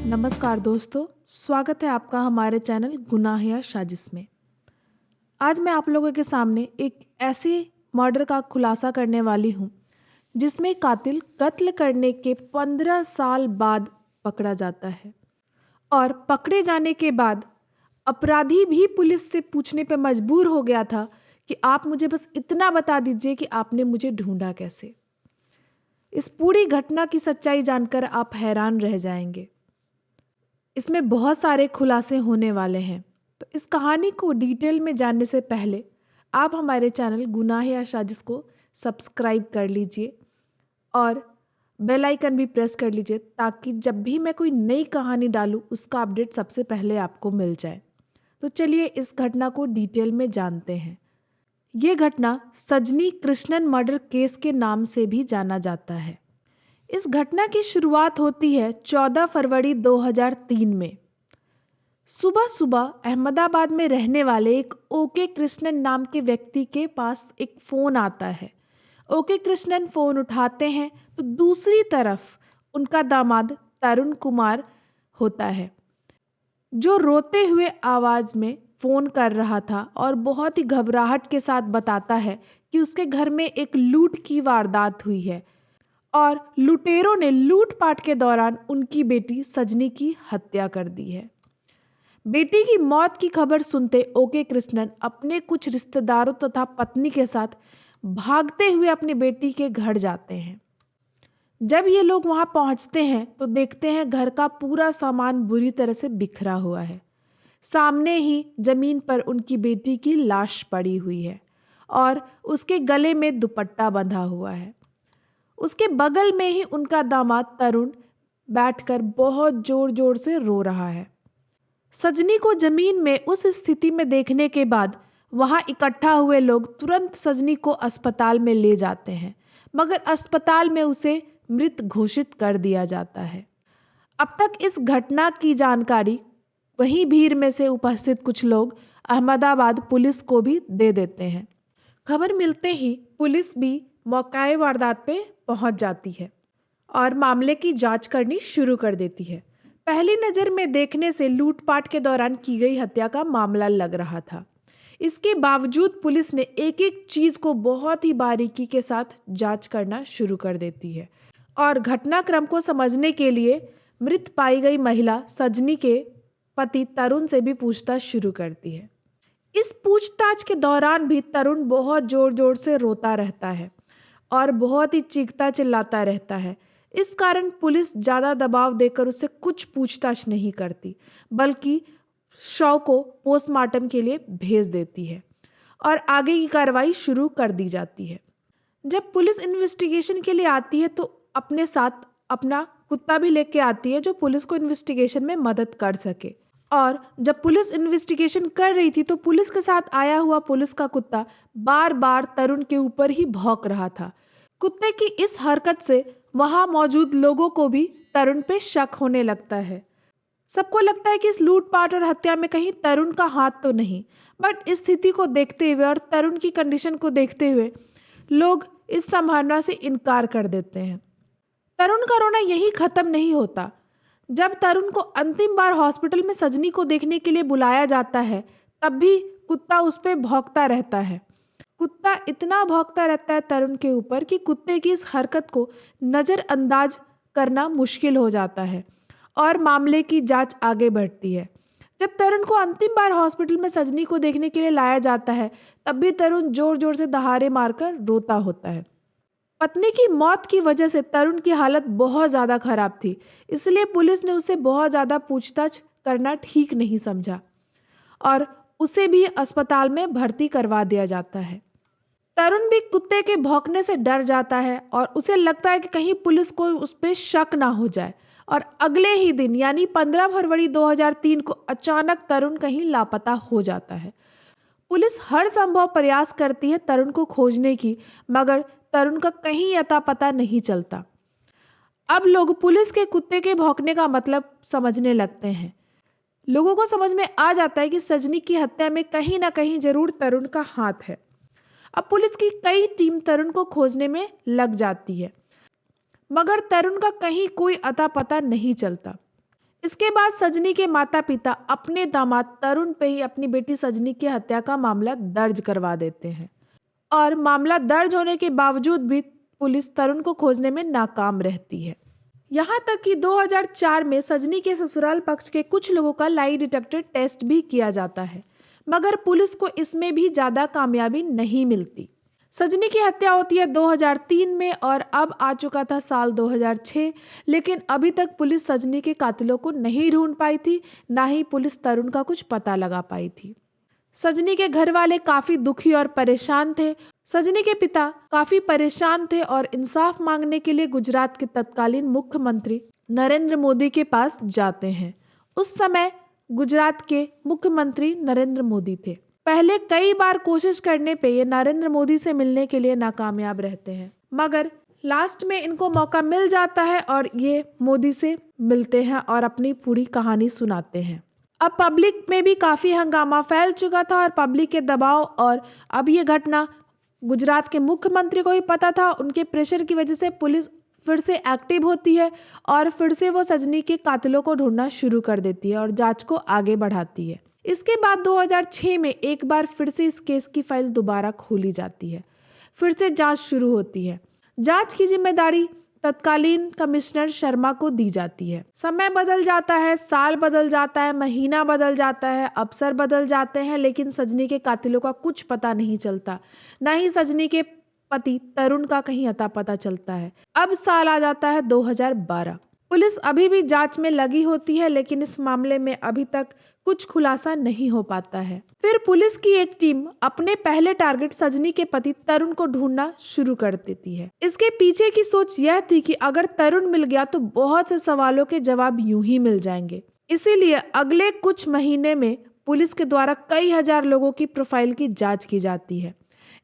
नमस्कार दोस्तों, स्वागत है आपका हमारे चैनल गुनाह या साजिश में। आज मैं आप लोगों के सामने एक ऐसे मर्डर का खुलासा करने वाली हूँ जिसमें कातिल कत्ल करने के 15 साल बाद पकड़ा जाता है और पकड़े जाने के बाद अपराधी भी पुलिस से पूछने पर मजबूर हो गया था कि आप मुझे बस इतना बता दीजिए कि आपने मुझे ढूंढा कैसे। इस पूरी घटना की सच्चाई जानकर आप हैरान रह जाएंगे। इसमें बहुत सारे खुलासे होने वाले हैं, तो इस कहानी को डिटेल में जानने से पहले आप हमारे चैनल गुनाह या साजिश को सब्सक्राइब कर लीजिए और बेल आइकन भी प्रेस कर लीजिए ताकि जब भी मैं कोई नई कहानी डालूं उसका अपडेट सबसे पहले आपको मिल जाए। तो चलिए इस घटना को डिटेल में जानते हैं। ये घटना सजनी कृष्णन मर्डर केस के नाम से भी जाना जाता है। इस घटना की शुरुआत होती है 14 फरवरी 2003 में। सुबह सुबह अहमदाबाद में रहने वाले एक ओके कृष्णन नाम के व्यक्ति के पास एक फ़ोन आता है। ओके कृष्णन फ़ोन उठाते हैं तो दूसरी तरफ उनका दामाद तरुण कुमार होता है, जो रोते हुए आवाज़ में फ़ोन कर रहा था और बहुत ही घबराहट के साथ बताता है कि उसके घर में एक लूट की वारदात हुई है और लुटेरों ने लूटपाट के दौरान उनकी बेटी सजनी की हत्या कर दी है। बेटी की मौत की खबर सुनते ओके कृष्णन अपने कुछ रिश्तेदारों तथा पत्नी के साथ भागते हुए अपनी बेटी के घर जाते हैं। जब ये लोग वहां पहुंचते हैं तो देखते हैं घर का पूरा सामान बुरी तरह से बिखरा हुआ है। सामने ही जमीन पर उनकी बेटी की लाश पड़ी हुई है और उसके गले में दुपट्टा बंधा हुआ है। उसके बगल में ही उनका दामाद तरुण बैठकर बहुत जोर जोर से रो रहा है। सजनी को जमीन में उस स्थिति में देखने के बाद वहां इकट्ठा हुए लोग तुरंत सजनी को अस्पताल में ले जाते हैं, मगर अस्पताल में उसे मृत घोषित कर दिया जाता है। अब तक इस घटना की जानकारी वहीं भीड़ में से उपस्थित कुछ लोग अहमदाबाद पुलिस को भी दे देते हैं। खबर मिलते ही पुलिस भी मौके वारदात पे पहुंच जाती है और मामले की जांच करनी शुरू कर देती है। पहली नज़र में देखने से लूटपाट के दौरान की गई हत्या का मामला लग रहा था। इसके बावजूद पुलिस ने एक एक चीज़ को बहुत ही बारीकी के साथ जांच करना शुरू कर देती है और घटनाक्रम को समझने के लिए मृत पाई गई महिला सजनी के पति तरुण से भी पूछताछ शुरू करती है। इस पूछताछ के दौरान भी तरुण बहुत जोर जोर से रोता रहता है और बहुत ही चीखता चिल्लाता रहता है। इस कारण पुलिस ज़्यादा दबाव देकर उससे कुछ पूछताछ नहीं करती, बल्कि शव को पोस्टमार्टम के लिए भेज देती है और आगे की कार्रवाई शुरू कर दी जाती है। जब पुलिस इन्वेस्टिगेशन के लिए आती है तो अपने साथ अपना कुत्ता भी लेके आती है जो पुलिस को इन्वेस्टिगेशन में मदद कर सके। और जब पुलिस इन्वेस्टिगेशन कर रही थी तो पुलिस के साथ आया हुआ पुलिस का कुत्ता बार बार तरुण के ऊपर ही भौंक रहा था। कुत्ते की इस हरकत से वहां मौजूद लोगों को भी तरुण पे शक होने लगता है। सबको लगता है कि इस लूटपाट और हत्या में कहीं तरुण का हाथ तो नहीं, बट इस स्थिति को देखते हुए और तरुण की कंडीशन को देखते हुए लोग इस संभावना से इनकार कर देते हैं। तरुण का रोना यही खत्म नहीं होता। जब तरुण को अंतिम बार हॉस्पिटल में सजनी को देखने के लिए बुलाया जाता है तब भी कुत्ता उस पर भौंकता रहता है। कुत्ता इतना भौंकता रहता है तरुण के ऊपर कि कुत्ते की इस हरकत को नज़रअंदाज करना मुश्किल हो जाता है और मामले की जांच आगे बढ़ती है। जब तरुण को अंतिम बार हॉस्पिटल में सजनी को देखने के लिए लाया जाता है तब भी तरुण जोर जोर से दहाड़े मारकर रोता होता है। पत्नी की मौत की वजह से तरुण की हालत बहुत ज़्यादा खराब थी, इसलिए पुलिस ने उसे बहुत ज़्यादा पूछताछ करना ठीक नहीं समझा और उसे भी अस्पताल में भर्ती करवा दिया जाता है। तरुण भी कुत्ते के भौंकने से डर जाता है और उसे लगता है कि कहीं पुलिस को उस पर शक ना हो जाए और अगले ही दिन यानी 15 फरवरी 2003 को अचानक तरुण कहीं लापता हो जाता है। पुलिस हर संभव प्रयास करती है तरुण को खोजने की, मगर तरुण का कहीं अता पता नहीं चलता। अब लोग पुलिस के कुत्ते के भौंकने का मतलब समझने लगते हैं। लोगों को समझ में आ जाता है कि सजनी की हत्या में कहीं ना कहीं जरूर तरुण का हाथ है। अब पुलिस की कई टीम तरुण को खोजने में लग जाती है, मगर तरुण का कहीं कोई अता पता नहीं चलता। इसके बाद सजनी के माता पिता अपने दामाद तरुण पे ही अपनी बेटी सजनी की हत्या का मामला दर्ज करवा देते हैं, और मामला दर्ज होने के बावजूद भी पुलिस तरुण को खोजने में नाकाम रहती है। यहाँ तक कि 2004 में सजनी के ससुराल पक्ष के कुछ लोगों का लाई डिटेक्टर टेस्ट भी किया जाता है, मगर पुलिस को इसमें भी ज्यादा कामयाबी नहीं मिलती। सजनी की हत्या होती है 2003 में और अब आ चुका था साल 2006, लेकिन अभी तक पुलिस सजनी के कातिलों को नहीं ढूंढ पाई थी, ना ही पुलिस तरुण का कुछ पता लगा पाई थी। सजनी के घर वाले काफी दुखी और परेशान थे। सजनी के पिता काफी परेशान थे और इंसाफ मांगने के लिए गुजरात के तत्कालीन मुख्यमंत्री नरेंद्र मोदी के पास जाते हैं। उस समय गुजरात के मुख्यमंत्री नरेंद्र मोदी थे। पहले कई बार कोशिश करने पे ये नरेंद्र मोदी से मिलने के लिए नाकामयाब रहते हैं, मगर लास्ट में इनको मौका मिल जाता है और ये मोदी से मिलते हैं और अपनी पूरी कहानी सुनाते हैं। अब पब्लिक में भी काफ़ी हंगामा फैल चुका था और पब्लिक के दबाव, और अब ये घटना गुजरात के मुख्यमंत्री को ही पता था। उनके प्रेशर की वजह से पुलिस फिर से एक्टिव होती है और फिर से वो सजनी के कातिलों को ढूंढना शुरू कर देती है और जांच को आगे बढ़ाती है। इसके बाद 2006 में एक बार फिर से इस केस की फाइल दोबारा खोली जाती है, फिर से जांच शुरू होती है। जांच की जिम्मेदारी तत्कालीन कमिश्नर शर्मा को दी जाती है। समय बदल जाता है, साल बदल जाता है, महीना बदल जाता है, अफसर बदल जाते हैं, लेकिन सजनी के कातिलों का कुछ पता नहीं चलता, ना ही सजनी के पति तरुण का कहीं अता पता चलता है। अब साल आ जाता है 2012। पुलिस अभी भी जांच में लगी होती है, लेकिन इस मामले में अभी तक कुछ खुलासा नहीं हो पाता है। फिर पुलिस की एक टीम अपने पहले टारगेट सजनी के पति तरुण को ढूंढना शुरू कर देती है। इसके पीछे की सोच यह थी कि अगर तरुण मिल गया तो बहुत से सवालों के जवाब यूं ही मिल जाएंगे। इसीलिए अगले कुछ महीने में पुलिस के द्वारा कई हजार लोगों की प्रोफाइल की जाँच की जाती है।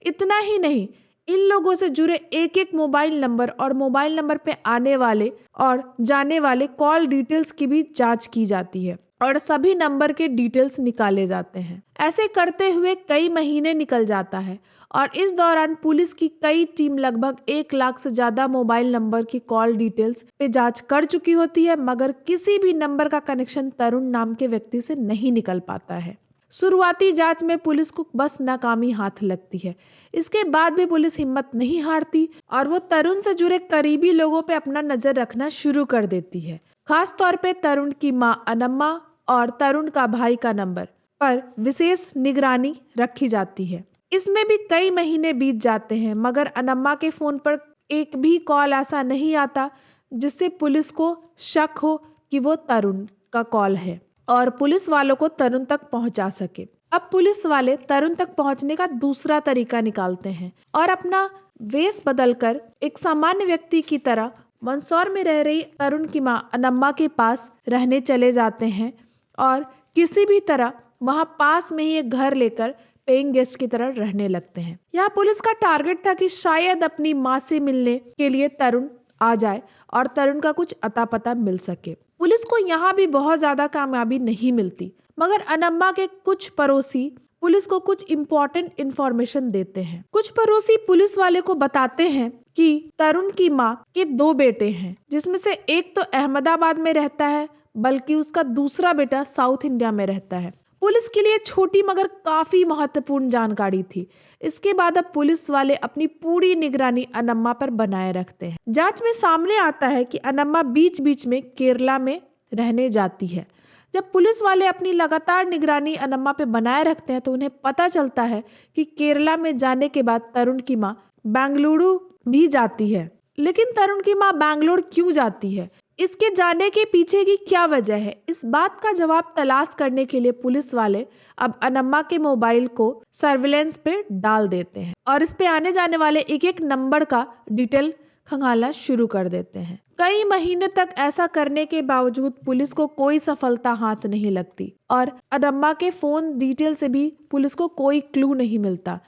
इतना ही नहीं, इन लोगों से जुड़े एक एक मोबाइल नंबर और मोबाइल नंबर पे आने वाले और जाने वाले कॉल डिटेल्स की भी जांच की जाती है और सभी नंबर के डिटेल्स निकाले जाते हैं। ऐसे करते हुए कई महीने निकल जाता है और इस दौरान पुलिस की कई टीम लगभग 1 लाख से ज्यादा मोबाइल नंबर की कॉल डिटेल्स पे जांच कर चुकी होती है, मगर किसी भी नंबर का कनेक्शन तरुण नाम के व्यक्ति से नहीं निकल पाता है। शुरुआती जांच में पुलिस को बस नाकामी हाथ लगती है। इसके बाद भी पुलिस हिम्मत नहीं हारती और वो तरुण से जुड़े करीबी लोगों पे अपना नजर रखना शुरू कर देती है। खास तौर पे तरुण की मां अनम्मा और तरुण का भाई का नंबर पर विशेष निगरानी रखी जाती है। इसमें भी कई महीने बीत जाते हैं, मगर अनम्मा के फोन पर एक भी कॉल ऐसा नहीं आता जिससे पुलिस को शक हो कि वो तरुण का कॉल है और पुलिस वालों को तरुण तक पहुंचा सके। अब पुलिस वाले तरुण तक पहुंचने का दूसरा तरीका निकालते हैं और अपना वेश बदलकर एक सामान्य व्यक्ति की तरह मंदसौर में रह रही तरुण की मां अनम्मा के पास रहने चले जाते हैं और किसी भी तरह वहां पास में ही एक घर लेकर पेइंग गेस्ट की तरह रहने लगते हैं। यहाँ पुलिस का टारगेट था कि शायद अपनी माँ से मिलने के लिए तरुण आ जाए और तरुण का कुछ अता पता मिल सके। पुलिस को यहाँ भी बहुत ज्यादा कामयाबी नहीं मिलती, मगर अनम्मा के कुछ पड़ोसी पुलिस को कुछ इम्पोर्टेंट इन्फॉर्मेशन देते हैं। कुछ पड़ोसी पुलिस वाले को बताते हैं कि तरुण की माँ के 2 बेटे हैं, जिसमें से एक तो अहमदाबाद में रहता है, बल्कि उसका दूसरा बेटा साउथ इंडिया में रहता है। पुलिस के लिए छोटी मगर काफी महत्वपूर्ण जानकारी थी। इसके बाद अब पुलिस वाले अपनी पूरी निगरानी अनम्मा पर बनाए रखते हैं। जांच में सामने आता है कि अनम्मा बीच बीच में केरला में रहने जाती है। जब पुलिस वाले अपनी लगातार निगरानी अनम्मा पे बनाए रखते हैं तो उन्हें पता चलता है कि केरला में जाने के बाद तरुण की माँ बेंगलुरु भी जाती है। लेकिन तरुण की माँ बेंगलुरु क्यों जाती है, इसके जाने के पीछे की क्या वजह है, इस बात का जवाब तलाश करने के लिए पुलिस वाले अब अनम्मा के मोबाइल को सर्विलेंस पे डाल देते हैं और इस पे आने जाने वाले एक एक नंबर का डिटेल खंगालना शुरू कर देते हैं। कई महीने तक ऐसा करने के बावजूद पुलिस को कोई सफलता हाथ नहीं लगती और अनम्मा के फोन डिटेल से भी पुलिस को कोई क्लू नहीं मिलता।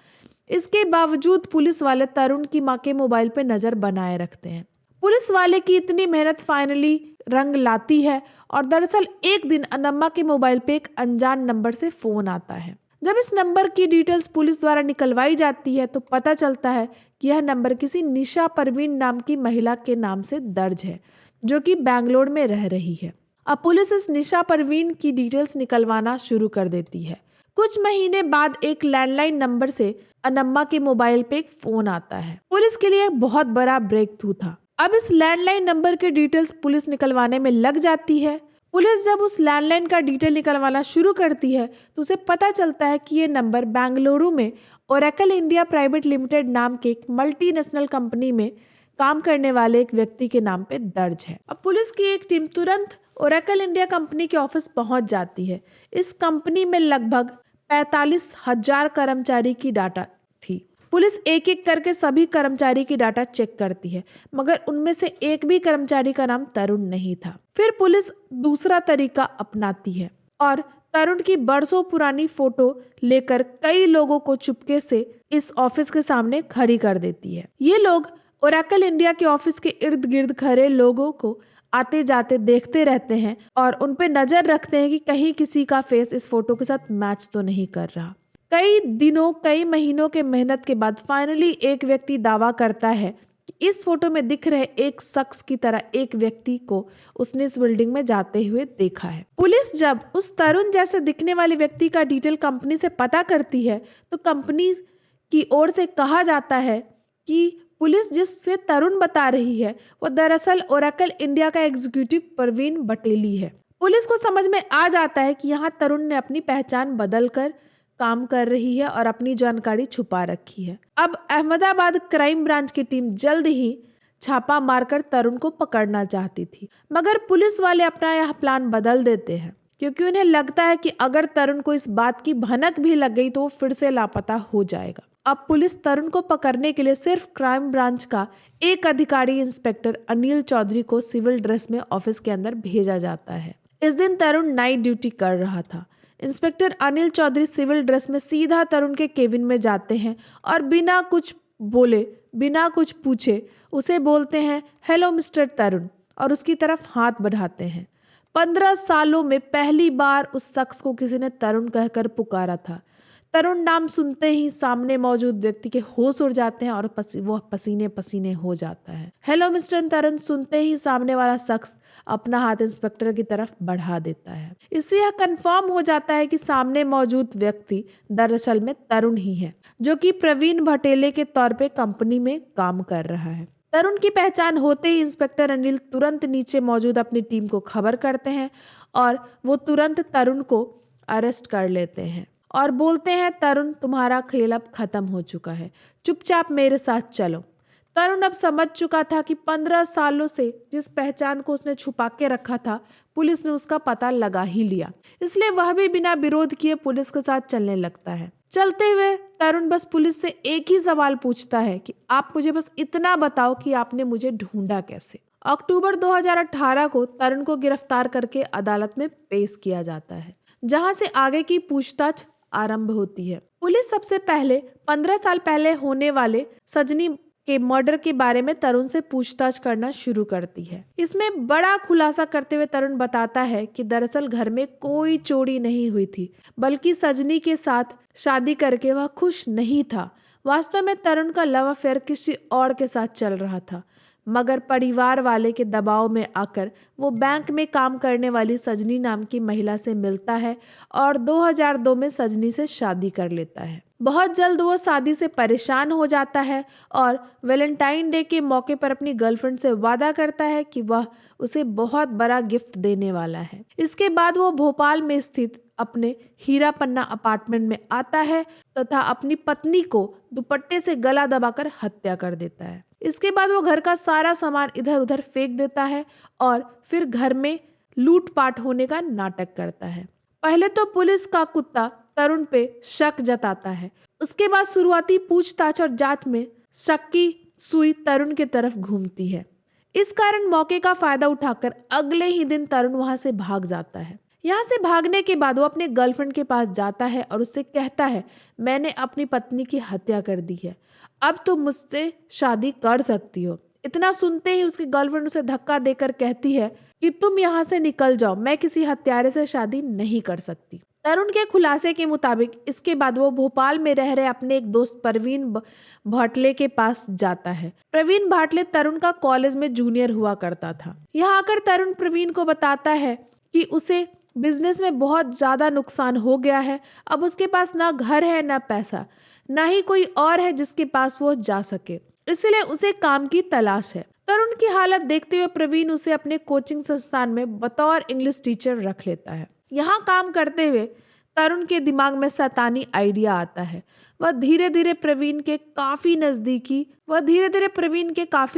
इसके बावजूद पुलिस वाले तरुण की माँ के मोबाइल पे नजर बनाए रखते हैं। पुलिस वाले की इतनी मेहनत फाइनली रंग लाती है और दरअसल एक दिन अनम्मा के मोबाइल पे एक अनजान नंबर से फोन आता है। जब इस नंबर की डिटेल्स पुलिस द्वारा निकलवाई जाती है तो पता चलता है कि यह नंबर किसी निशा परवीन नाम की महिला के नाम से दर्ज है, जो कि बेंगलोर में रह रही है। अब पुलिस इस निशा परवीन की डिटेल्स निकलवाना शुरू कर देती है। कुछ महीने बाद एक लैंडलाइन नंबर से अनम्मा के मोबाइल पे एक फोन आता है। पुलिस के लिए एक बहुत बड़ा ब्रेक थ्रू था। अब इस लैंडलाइन नंबर के डिटेल्स पुलिस निकलवाने में लग जाती है। पुलिस जब उस लैंडलाइन का डिटेल निकलवाना शुरू करती है तो उसे पता चलता है कि ये नंबर बेंगलुरु में ओरेकल इंडिया प्राइवेट लिमिटेड नाम के एक मल्टीनेशनल कंपनी में काम करने वाले एक व्यक्ति के नाम पे दर्ज है। अब पुलिस की एक टीम तुरंत ओरेकल इंडिया कंपनी के ऑफिस पहुंच जाती है। इस कंपनी में लगभग 45,000 कर्मचारी की डाटा थी। पुलिस एक एक करके सभी कर्मचारी की डाटा चेक करती है, मगर उनमें से एक भी कर्मचारी का नाम तरुण नहीं था। फिर पुलिस दूसरा तरीका अपनाती है और तरुण की बरसों पुरानी फोटो लेकर कई लोगों को चुपके से इस ऑफिस के सामने खड़ी कर देती है। ये लोग ओरेकल इंडिया के ऑफिस के इर्द गिर्द खड़े लोगों को आते जाते देखते रहते हैं और उन पे नजर रखते हैं कि कहीं किसी का फेस इस फोटो के साथ मैच तो नहीं कर रहा। कई दिनों कई महीनों के मेहनत के बाद फाइनली एक व्यक्ति दावा करता है कि इस फोटो में दिख रहे एक शख्स की तरह एक व्यक्ति को उसने इस बिल्डिंग में जाते हुए देखा है। पुलिस जब उस तरुण जैसे दिखने वाले व्यक्ति का डिटेल कंपनी से पता करती है तो कंपनी की ओर से कहा जाता है कि पुलिस जिससे तरुण बता रही है वो दरअसल ओरेकल इंडिया का एग्जीक्यूटिव प्रवीण बटेली है। पुलिस को समझ में आ जाता है कि यहाँ तरुण ने अपनी पहचान बदलकर काम कर रही है और अपनी जानकारी छुपा रखी है। अब अहमदाबाद क्राइम ब्रांच की टीम जल्द ही छापा मारकर तरुण को पकड़ना चाहती थी, मगर पुलिस वाले अपना यह प्लान बदल देते हैं क्योंकि उन्हें लगता है कि अगर तरुण को इस बात की भनक भी लग गई तो वो फिर से लापता हो जाएगा। अब पुलिस तरुण को पकड़ने के लिए सिर्फ क्राइम ब्रांच का एक अधिकारी इंस्पेक्टर अनिल चौधरी को सिविल ड्रेस में ऑफिस के अंदर भेजा जाता है। इस दिन तरुण नाइट ड्यूटी कर रहा था। Inspector Anil Chaudhary civil dress में सीधा तरुण के केबिन में जाते हैं और बिना कुछ बोले बिना कुछ पूछे उसे बोलते हैं, हेलो मिस्टर तरुण, और उसकी तरफ हाथ बढ़ाते हैं। 15 सालों में पहली बार उस शख्स को किसी ने तरुण कहकर पुकारा था। तरुण नाम सुनते ही सामने मौजूद व्यक्ति के होश उड़ जाते हैं और वो पसीने पसीने हो जाता है। हेलो मिस्टर तरुण सुनते ही सामने वाला शख्स अपना हाथ इंस्पेक्टर की तरफ बढ़ा देता है। इससे यह कंफर्म हो जाता है कि सामने मौजूद व्यक्ति दरअसल में तरुण ही है, जो कि प्रवीण बटेले के तौर पे कंपनी में काम कर रहा है। तरुण की पहचान होते ही इंस्पेक्टर अनिल तुरंत नीचे मौजूद अपनी टीम को खबर करते हैं और वो तुरंत तरुण को अरेस्ट कर लेते हैं और बोलते हैं, तरुण तुम्हारा खेल अब खत्म हो चुका है, चुपचाप मेरे साथ चलो। तरुण अब समझ चुका था कि 15 सालों से जिस पहचान को उसने छुपा के रखा था पुलिस ने उसका पता लगा ही लिया, इसलिए वह भी बिना विरोध किए पुलिस के साथ चलने लगता है। चलते हुए तरुण बस पुलिस से एक ही सवाल पूछता है कि आप मुझे बस इतना बताओ कि आपने मुझे ढूंढा कैसे। अक्टूबर 2018 को तरुण को गिरफ्तार करके अदालत में पेश किया जाता है, जहां से आगे की पूछताछ आरंभ होती है। पुलिस सबसे पहले 15 साल पहले होने वाले सजनी के मर्डर के बारे में तरुण से पूछताछ करना शुरू करती है। इसमें बड़ा खुलासा करते हुए तरुण बताता है कि दरअसल घर में कोई चोरी नहीं हुई थी, बल्कि सजनी के साथ शादी करके वह खुश नहीं था। वास्तव में तरुण का लव अफेयर किसी और के साथ चल रहा था, मगर परिवार वाले के दबाव में आकर वो बैंक में काम करने वाली सजनी नाम की महिला से मिलता है और 2002 में सजनी से शादी कर लेता है। बहुत जल्द वो शादी से परेशान हो जाता है और वैलेंटाइन डे के मौके पर अपनी गर्लफ्रेंड से वादा करता है कि वह उसे बहुत बड़ा गिफ्ट देने वाला है। इसके बाद वो भोपाल में स्थित अपने हीरा पन्ना अपार्टमेंट में आता है तथा अपनी पत्नी को दुपट्टे से गला दबाकर हत्या कर देता है। इसके बाद वो घर का सारा सामान इधर उधर फेंक देता है और फिर घर में लूटपाट होने का नाटक करता है। पहले तो पुलिस का कुत्ता तरुण पे शक जताता है, उसके बाद शुरुआती पूछताछ और जांच में शक की सुई तरुण की तरफ घूमती है। इस कारण मौके का फायदा उठाकर अगले ही दिन तरुण वहां से भाग जाता है। यहाँ से भागने के बाद वो अपने गर्लफ्रेंड के पास जाता है और उससे कहता है, मैंने अपनी पत्नी की हत्या कर दी है, अब तुम मुझसे शादी कर सकती हो। इतना सुनते ही उसकी गर्लफ्रेंड उसे धक्का देकर कहती है कि तुम यहाँ से निकल जाओ, मैं किसी हत्यारे से शादी नहीं कर सकती। तरुण के खुलासे के मुताबिक इसके बाद वो भोपाल में रह रहे अपने एक दोस्त प्रवीण भाटले के पास जाता है। प्रवीण भाटले तरुण का कॉलेज में जूनियर हुआ करता था। यहाँ आकर तरुण प्रवीण को बताता है कि उसे बिजनेस में बहुत ज्यादा नुकसान हो गया है। अब उसके पास ना घर है, ना पैसा, ना ही कोई और है जिसके पास वो जा सके, इसलिए उसे काम की तलाश है। तरुण की हालत देखते हुए प्रवीण उसे अपने कोचिंग संस्थान में बतौर इंग्लिश टीचर रख लेता है। यहाँ काम करते हुए तरुण के दिमाग में शैतानी आइडिया आता है। वह धीरे धीरे प्रवीण के काफी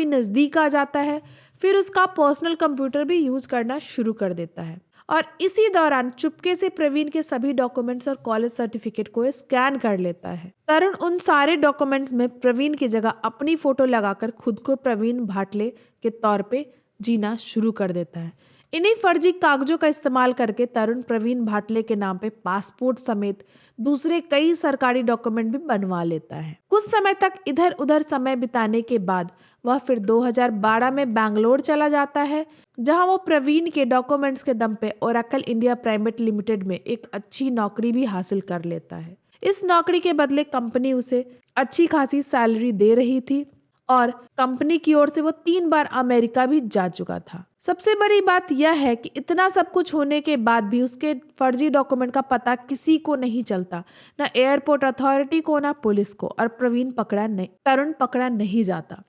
नजदीक आ जाता है। फिर उसका पर्सनल कंप्यूटर भी यूज करना शुरू कर देता है और इसी दौरान चुपके से प्रवीण के सभी डॉक्यूमेंट्स और कॉलेज सर्टिफिकेट को स्कैन कर लेता है। तरुण उन सारे डॉक्यूमेंट्स में प्रवीण की जगह अपनी फोटो लगाकर खुद को प्रवीण भाटले के तौर पे जीना शुरू कर देता है। इन्हीं फर्जी कागजों का इस्तेमाल करके तरुण प्रवीण भाटले के नाम पे पासपोर्ट समेत दूसरे कई सरकारी डॉक्यूमेंट भी बनवा लेता है। कुछ समय तक इधर उधर समय बिताने के बाद वह फिर 2012 में बैंगलोर चला जाता है, जहां वो प्रवीण के डॉक्यूमेंट्स के दम पे ओरेकल इंडिया प्राइवेट लिमिटेड में एक अच्छी नौकरी भी हासिल कर लेता है। इस नौकरी के बदले कंपनी उसे अच्छी खासी सैलरी दे रही थी और कंपनी की ओर से वो 3 बार अमेरिका भी जा चुका था। सबसे बड़ी बात यह है कि इतना सब कुछ होने के बाद भी उसके फर्जी डॉक्यूमेंट का पता किसी को नहीं चलता, ना एयरपोर्ट अथॉरिटी को, ना पुलिस को, और तरुण पकड़ा नहीं जाता।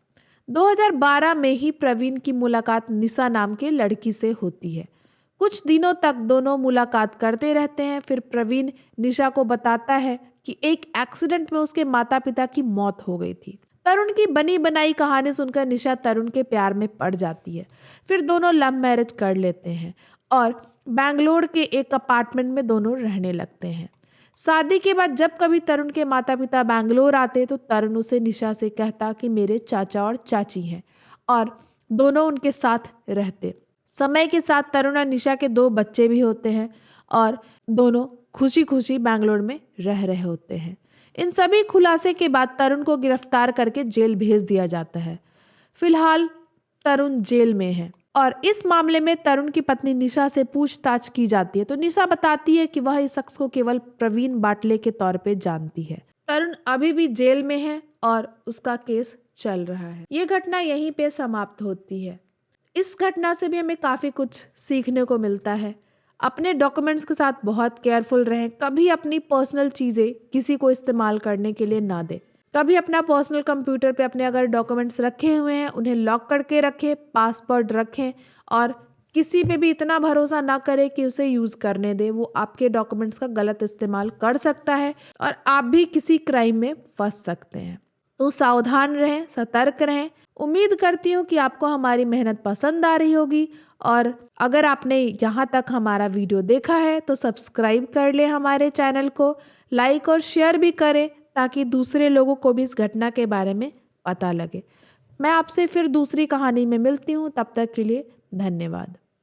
2012 में ही प्रवीण की मुलाकात निशा नाम के लड़की से होती है। कुछ दिनों तक दोनों मुलाकात करते रहते हैं। फिर प्रवीण निशा को बताता है कि एक एक्सीडेंट में उसके माता पिता की मौत हो गई थी। तरुण की बनी बनाई कहानी सुनकर निशा तरुण के प्यार में पड़ जाती है। फिर दोनों लव मैरिज कर लेते हैं और बैंगलोर के एक अपार्टमेंट में दोनों रहने लगते हैं। शादी के बाद जब कभी तरुण के माता पिता बैंगलोर आते तो तरुण उसे निशा से कहता कि मेरे चाचा और चाची हैं, और दोनों उनके साथ रहते। समय के साथ तरुण और निशा के 2 बच्चे भी होते हैं और दोनों खुशी खुशी बैंगलोर में रह रहे होते हैं। इन सभी खुलासे के बाद तरुण को गिरफ्तार करके जेल भेज दिया जाता है। फिलहाल तरुण जेल में है और इस मामले में तरुण की पत्नी निशा से पूछताछ की जाती है तो निशा बताती है कि वह इस शख्स को केवल प्रवीण भाटले के तौर पे जानती है। तरुण अभी भी जेल में है और उसका केस चल रहा है। ये घटना यहीं पे समाप्त होती है। इस घटना से भी हमें काफी कुछ सीखने को मिलता है। अपने डॉक्यूमेंट्स के साथ बहुत केयरफुल रहें। कभी अपनी पर्सनल चीज़ें किसी को इस्तेमाल करने के लिए ना दें। कभी अपना पर्सनल कंप्यूटर पे अपने अगर डॉक्यूमेंट्स रखे हुए हैं उन्हें लॉक करके रखें, पासवर्ड रखें और किसी पे भी इतना भरोसा ना करें कि उसे यूज़ करने दें। वो आपके डॉक्यूमेंट्स का गलत इस्तेमाल कर सकता है और आप भी किसी क्राइम में फंस सकते हैं। तो सावधान रहें, सतर्क रहें। उम्मीद करती हूँ कि आपको हमारी मेहनत पसंद आ रही होगी और अगर आपने यहाँ तक हमारा वीडियो देखा है तो सब्सक्राइब कर ले हमारे चैनल को, लाइक और शेयर भी करें ताकि दूसरे लोगों को भी इस घटना के बारे में पता लगे। मैं आपसे फिर दूसरी कहानी में मिलती हूँ, तब तक के लिए धन्यवाद।